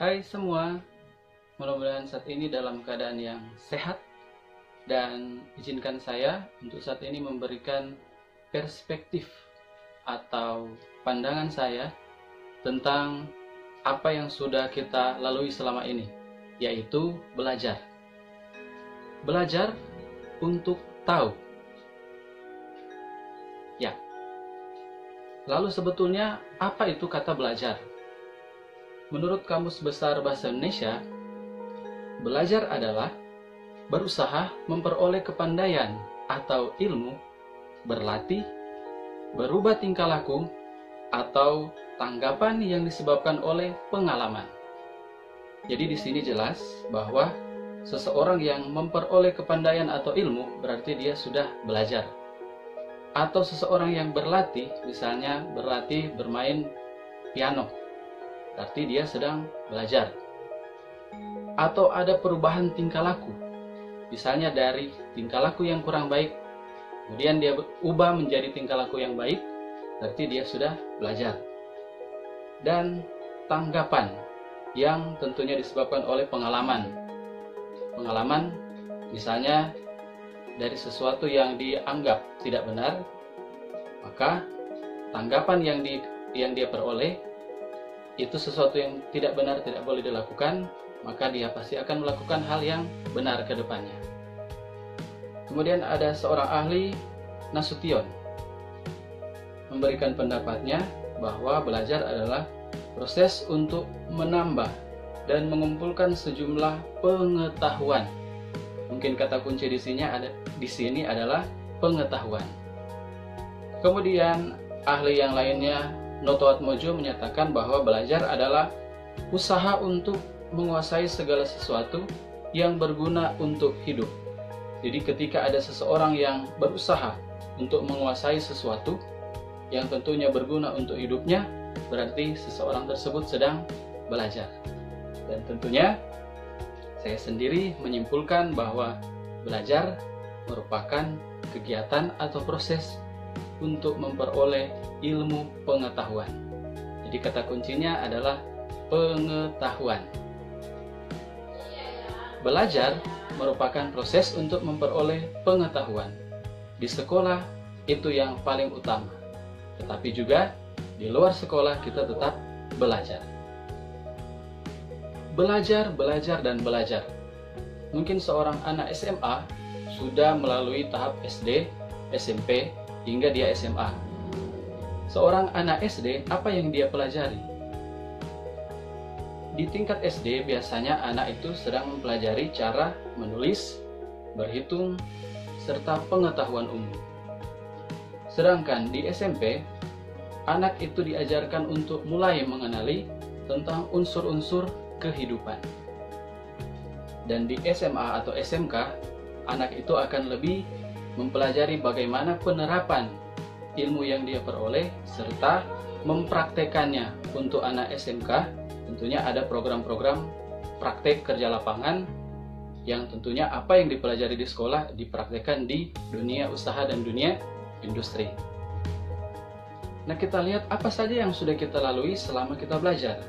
Hai semua, mudah-mudahan saat ini dalam keadaan yang sehat, dan izinkan saya untuk saat ini memberikan perspektif atau pandangan saya tentang apa yang sudah kita lalui selama ini, yaitu belajar. Belajar untuk tahu. Ya. Lalu sebetulnya apa itu kata belajar? Menurut Kamus Besar Bahasa Indonesia, belajar adalah berusaha memperoleh kepandaian atau ilmu, berlatih, berubah tingkah laku, atau tanggapan yang disebabkan oleh pengalaman. Jadi di sini jelas bahwa seseorang yang memperoleh kepandaian atau ilmu berarti dia sudah belajar. Atau seseorang yang berlatih, misalnya berlatih bermain piano, berarti dia sedang belajar. Atau ada perubahan tingkah laku, misalnya dari tingkah laku yang kurang baik, kemudian dia ubah menjadi tingkah laku yang baik, berarti dia sudah belajar. Dan tanggapan yang tentunya disebabkan oleh pengalaman. Pengalaman misalnya dari sesuatu yang dianggap tidak benar, maka tanggapan yang dia peroleh itu sesuatu yang tidak benar, tidak boleh dilakukan, maka dia pasti akan melakukan hal yang benar ke depannya. Kemudian ada seorang ahli, Nasution, memberikan pendapatnya bahwa belajar adalah proses untuk menambah dan mengumpulkan sejumlah pengetahuan. Mungkin kata kunci di sini adalah pengetahuan. Kemudian ahli yang lainnya, Noto Atmojo, menyatakan bahwa belajar adalah usaha untuk menguasai segala sesuatu yang berguna untuk hidup. Jadi ketika ada seseorang yang berusaha untuk menguasai sesuatu yang tentunya berguna untuk hidupnya, berarti seseorang tersebut sedang belajar. Dan tentunya saya sendiri menyimpulkan bahwa belajar merupakan kegiatan atau proses untuk memperoleh ilmu pengetahuan. Jadi kata kuncinya adalah pengetahuan. Belajar merupakan proses untuk memperoleh pengetahuan. Di sekolah itu yang paling utama. Tetapi juga di luar sekolah kita tetap belajar. Belajar, belajar, dan belajar. Mungkin seorang anak SMA sudah melalui tahap SD, SMP, hingga dia SMA. Seorang anak SD, apa yang dia pelajari? Di tingkat SD, biasanya anak itu sedang mempelajari cara menulis, berhitung, serta pengetahuan umum. Sedangkan di SMP, anak itu diajarkan untuk mulai mengenali tentang unsur-unsur kehidupan. Dan di SMA atau SMK, anak itu akan lebih mempelajari bagaimana penerapan ilmu yang dia peroleh serta mempraktekannya. Untuk anak SMK, tentunya ada program-program praktek kerja lapangan yang tentunya apa yang dipelajari di sekolah dipraktekkan di dunia usaha dan dunia industri. Nah, kita lihat apa saja yang sudah kita lalui selama kita belajar.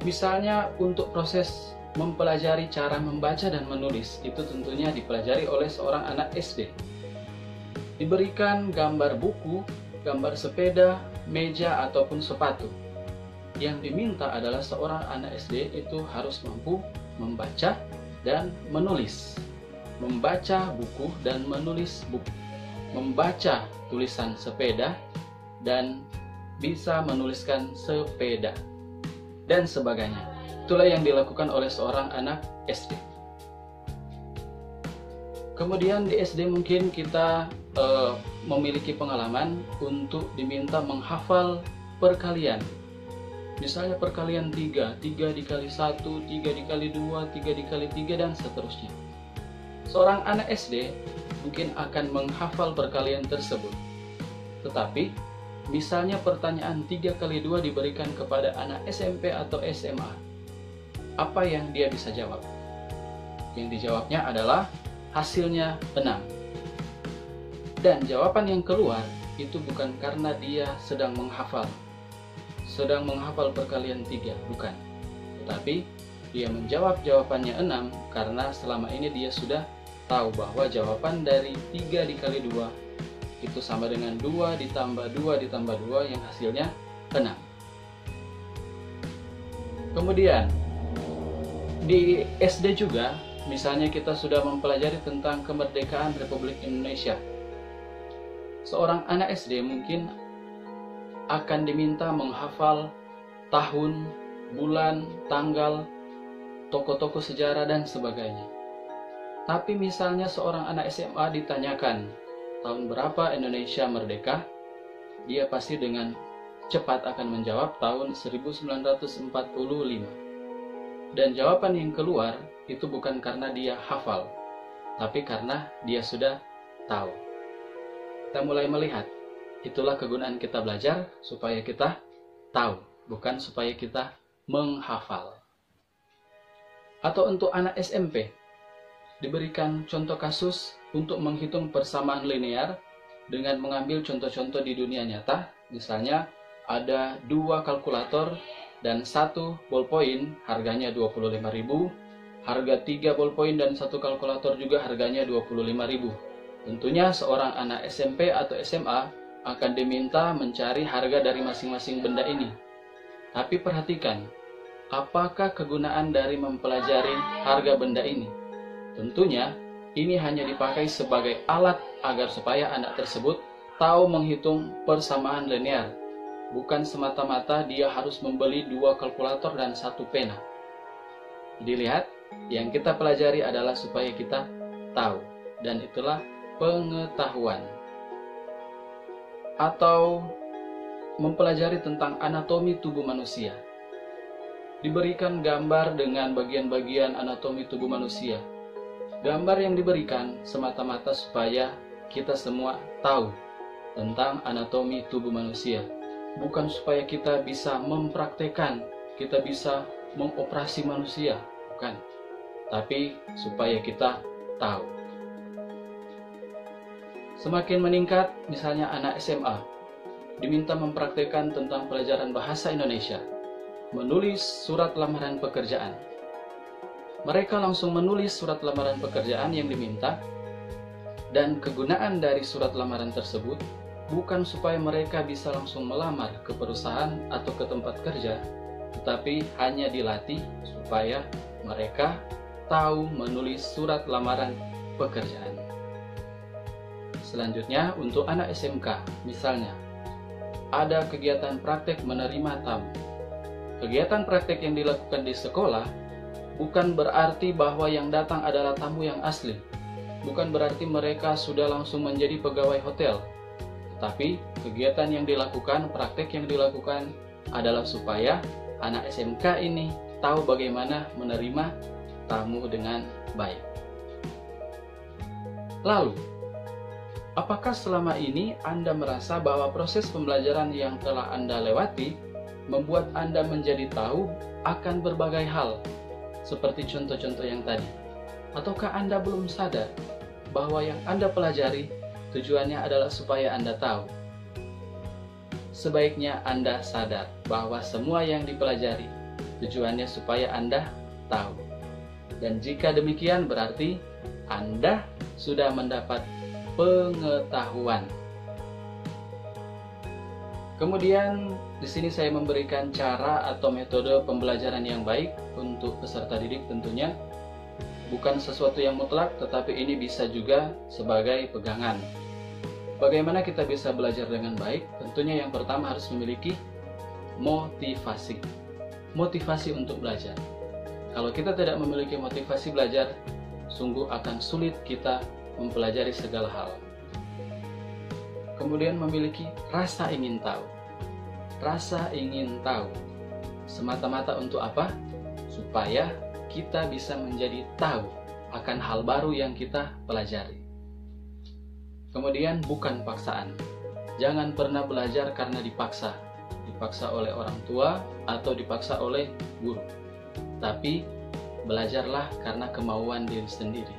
Misalnya untuk proses mempelajari cara membaca dan menulis, itu tentunya dipelajari oleh seorang anak SD. Diberikan gambar buku, gambar sepeda, meja, ataupun sepatu. Yang diminta adalah seorang anak SD itu harus mampu membaca dan menulis. Membaca buku dan menulis buku. Membaca tulisan sepeda dan bisa menuliskan sepeda. Dan sebagainya. Itulah yang dilakukan oleh seorang anak SD. Kemudian di SD mungkin kita memiliki pengalaman untuk diminta menghafal perkalian. Misalnya perkalian 3, 3 dikali 1, 3 dikali 2, 3 dikali 3, dan seterusnya. Seorang anak SD mungkin akan menghafal perkalian tersebut. Tetapi, misalnya pertanyaan 3 kali 2 diberikan kepada anak SMP atau SMA. Apa yang dia bisa jawab? Yang dijawabnya adalah hasilnya 6. Dan jawaban yang keluar itu bukan karena dia sedang menghafal perkalian 3, bukan. Tetapi dia menjawab jawabannya 6 karena selama ini dia sudah tahu bahwa jawaban dari 3 dikali 2 itu sama dengan 2 ditambah 2 ditambah 2 yang hasilnya 6. Kemudian di SD juga, misalnya kita sudah mempelajari tentang kemerdekaan Republik Indonesia. Seorang anak SD mungkin akan diminta menghafal tahun, bulan, tanggal, tokoh-tokoh sejarah, dan sebagainya. Tapi misalnya seorang anak SMA ditanyakan, tahun berapa Indonesia merdeka? Dia pasti dengan cepat akan menjawab tahun 1945. Dan jawaban yang keluar itu bukan karena dia hafal, tapi karena dia sudah tahu. Kita mulai melihat, itulah kegunaan kita belajar supaya kita tahu, bukan supaya kita menghafal. Atau untuk anak SMP, diberikan contoh kasus untuk menghitung persamaan linear dengan mengambil contoh-contoh di dunia nyata. Misalnya ada 2 kalkulator dan 1 ballpoint harganya 25.000, harga 3 ballpoint dan 1 kalkulator juga harganya 25.000. Tentunya seorang anak SMP atau SMA akan diminta mencari harga dari masing-masing benda ini. Tapi perhatikan, apakah kegunaan dari mempelajari harga benda ini? Tentunya ini hanya dipakai sebagai alat agar supaya anak tersebut tahu menghitung persamaan linear. Bukan semata-mata dia harus membeli 2 kalkulator dan 1 pena. Dilihat, yang kita pelajari adalah supaya kita tahu, dan itulah pengetahuan. Atau mempelajari tentang anatomi tubuh manusia. Diberikan gambar dengan bagian-bagian anatomi tubuh manusia. Gambar yang diberikan semata-mata supaya kita semua tahu tentang anatomi tubuh manusia. Bukan supaya kita bisa mempraktekkan, kita bisa mengoperasi manusia, bukan. Tapi supaya kita tahu. Semakin meningkat, misalnya anak SMA, diminta mempraktekkan tentang pelajaran bahasa Indonesia, menulis surat lamaran pekerjaan. Mereka langsung menulis surat lamaran pekerjaan yang diminta, dan kegunaan dari surat lamaran tersebut bukan supaya mereka bisa langsung melamar ke perusahaan atau ke tempat kerja, tetapi hanya dilatih supaya mereka tahu menulis surat lamaran pekerjaan. Selanjutnya, untuk anak SMK, misalnya, ada kegiatan praktek menerima tamu. Kegiatan praktek yang dilakukan di sekolah bukan berarti bahwa yang datang adalah tamu yang asli. Bukan berarti mereka sudah langsung menjadi pegawai hotel. Tetapi kegiatan yang dilakukan, praktek yang dilakukan adalah supaya anak SMK ini tahu bagaimana menerima tamu dengan baik. Lalu, apakah selama ini Anda merasa bahwa proses pembelajaran yang telah Anda lewati membuat Anda menjadi tahu akan berbagai hal, seperti contoh-contoh yang tadi? Ataukah Anda belum sadar bahwa yang Anda pelajari tujuannya adalah supaya Anda tahu? Sebaiknya Anda sadar bahwa semua yang dipelajari tujuannya supaya Anda tahu. Dan jika demikian berarti Anda sudah mendapat pengetahuan. Kemudian di sini saya memberikan cara atau metode pembelajaran yang baik untuk peserta didik. Tentunya bukan sesuatu yang mutlak, tetapi ini bisa juga sebagai pegangan. Bagaimana kita bisa belajar dengan baik? Tentunya yang pertama harus memiliki motivasi. Motivasi untuk belajar. Kalau kita tidak memiliki motivasi belajar, sungguh akan sulit kita mempelajari segala hal. Kemudian memiliki rasa ingin tahu. Rasa ingin tahu. Semata-mata untuk apa? Supaya kita bisa menjadi tahu akan hal baru yang kita pelajari. Kemudian bukan paksaan. Jangan pernah belajar karena dipaksa. Dipaksa oleh orang tua atau dipaksa oleh guru. Tapi belajarlah karena kemauan diri sendiri.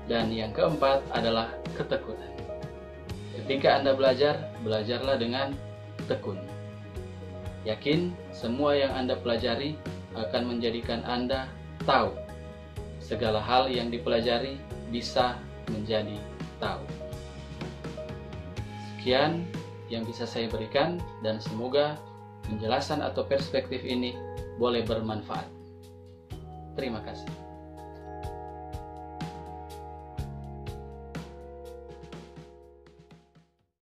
Dan yang keempat adalah ketekunan. Ketika Anda belajar, belajarlah dengan tekun. Yakin semua yang Anda pelajari akan menjadikan Anda tahu. Segala hal yang dipelajari bisa menjadi tahu. Sekian yang bisa saya berikan, dan semoga penjelasan atau perspektif ini boleh bermanfaat. Terima kasih.